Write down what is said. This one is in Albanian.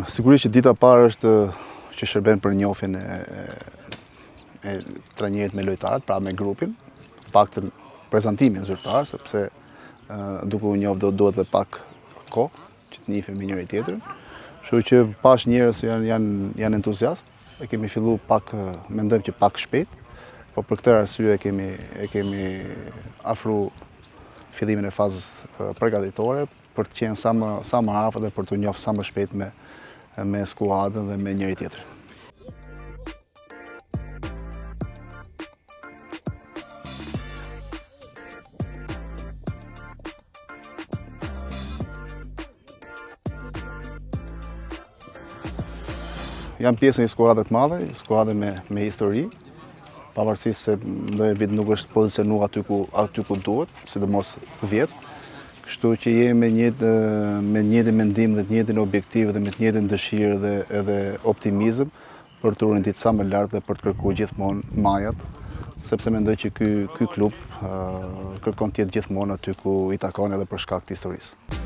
Sigurisht që dita parë është që shërben për njohjen e trajnerit me lojtarët, pra me grupin, paktën prezantimin zyrtar, sepse duke u njohur duhet edhe pak kohë që të njihemi njëri tjetrin. Kështu që pash njerëz janë entuziast, e kemi filluar pak, mendojmë që pak shpejt, po për këtë arsye e kemi afruar fillimin e fazës përgatitore për të qenë sa më afër dhe për të njohur sa më shpejt me skuadrën dhe me njëri tjetrin. Jam pjesë e një skuadre të madhe, skuadre me histori, pavarësisht se ndonjë vit nuk është pozicionuar aty ku duhet, sidomos vjet. Kështu që jemi me njëjtin mendim dhe të njëjtin objektiv dhe me të njëjtin dëshirë dhe edhe optimizëm për të renditur sa më lart dhe për të kërkuar gjithmonë majat, sepse mendoj që ky klub kërkon të jetë gjithmonë aty ku i takon edhe për shkak të historisë.